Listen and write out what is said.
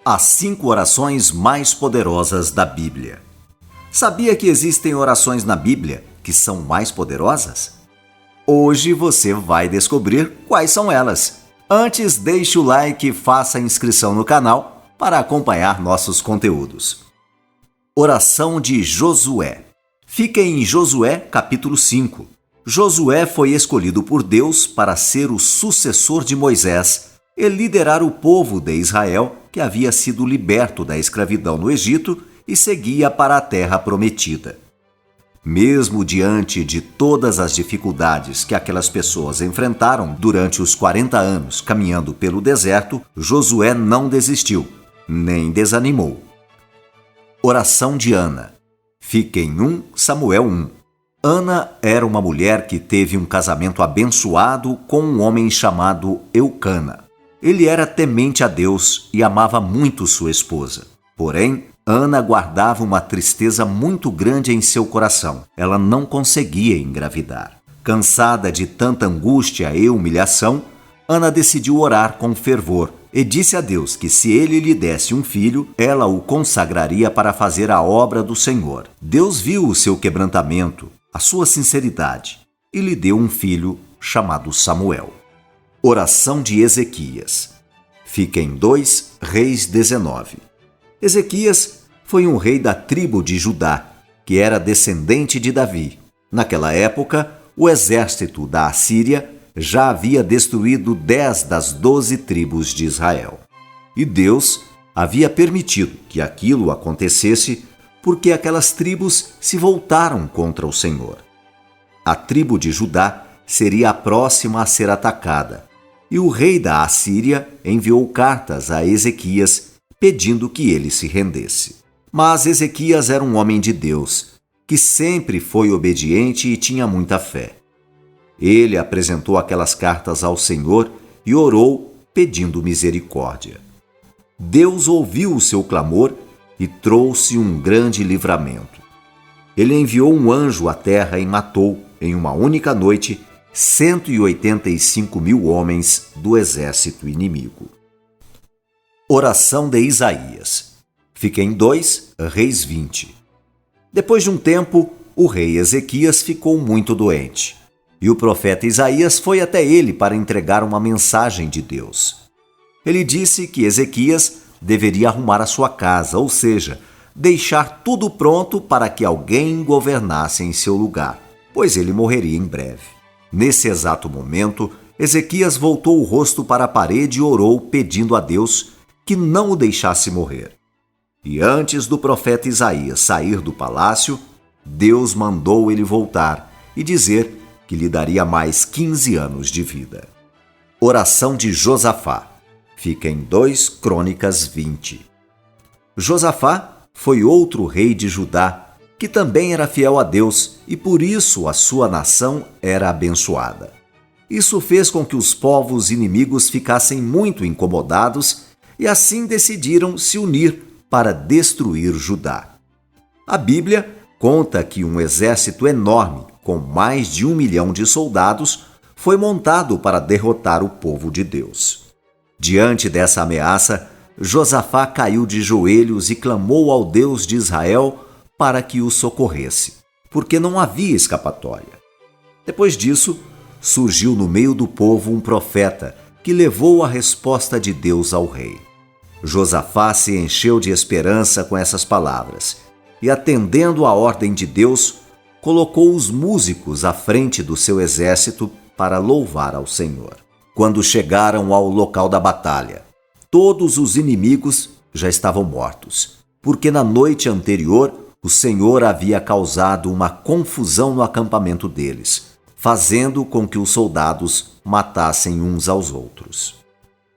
As 5 orações mais poderosas da Bíblia. Sabia que existem orações na Bíblia que são mais poderosas? Hoje você vai descobrir quais são elas. Antes, deixe o like e faça a inscrição no canal para acompanhar nossos conteúdos. Oração de Josué. Fica em Josué capítulo 5. Josué foi escolhido por Deus para ser o sucessor de Moisés e liderar o povo de Israel que havia sido liberto da escravidão no Egito e seguia para a terra prometida. Mesmo diante de todas as dificuldades que aquelas pessoas enfrentaram durante os 40 anos caminhando pelo deserto, Josué não desistiu, nem desanimou. Oração de Ana. Fica em 1 Samuel 1. Ana era uma mulher que teve um casamento abençoado com um homem chamado Eucana. Ele era temente a Deus e amava muito sua esposa. Porém, Ana guardava uma tristeza muito grande em seu coração. Ela não conseguia engravidar. Cansada de tanta angústia e humilhação, Ana decidiu orar com fervor e disse a Deus que se ele lhe desse um filho, ela o consagraria para fazer a obra do Senhor. Deus viu o seu quebrantamento, a sua sinceridade, e lhe deu um filho chamado Samuel. Oração de Ezequias. Fica em 2 Reis 19. Ezequias foi um rei da tribo de Judá, que era descendente de Davi. Naquela época, o exército da Assíria já havia destruído 10 das 12 tribos de Israel. E Deus havia permitido que aquilo acontecesse porque aquelas tribos se voltaram contra o Senhor. A tribo de Judá seria a próxima a ser atacada, e o rei da Assíria enviou cartas a Ezequias pedindo que ele se rendesse. Mas Ezequias era um homem de Deus, que sempre foi obediente e tinha muita fé. Ele apresentou aquelas cartas ao Senhor e orou pedindo misericórdia. Deus ouviu o seu clamor e trouxe um grande livramento. Ele enviou um anjo à terra e matou, em uma única noite, 185.000 homens do exército inimigo. Oração de Isaías. Fica em 2 Reis 20. Depois de um tempo, o rei Ezequias ficou muito doente, e o profeta Isaías foi até ele para entregar uma mensagem de Deus. Ele disse que Ezequias deveria arrumar a sua casa, ou seja, deixar tudo pronto para que alguém governasse em seu lugar, pois ele morreria em breve. Nesse exato momento, Ezequias voltou o rosto para a parede e orou pedindo a Deus que não o deixasse morrer. E antes do profeta Isaías sair do palácio, Deus mandou ele voltar e dizer que lhe daria mais 15 anos de vida. Oração de Josafá. Fica em 2 Crônicas 20. Josafá foi outro rei de Judá, que também era fiel a Deus e por isso a sua nação era abençoada. Isso fez com que os povos inimigos ficassem muito incomodados e assim decidiram se unir para destruir Judá. A Bíblia conta que um exército enorme, com mais de 1 milhão de soldados, foi montado para derrotar o povo de Deus. Diante dessa ameaça, Josafá caiu de joelhos e clamou ao Deus de Israel para que o socorresse, porque não havia escapatória. Depois disso, surgiu no meio do povo um profeta que levou a resposta de Deus ao rei. Josafá se encheu de esperança com essas palavras e, atendendo à ordem de Deus, colocou os músicos à frente do seu exército para louvar ao Senhor. Quando chegaram ao local da batalha, todos os inimigos já estavam mortos, porque na noite anterior o Senhor havia causado uma confusão no acampamento deles, fazendo com que os soldados matassem uns aos outros.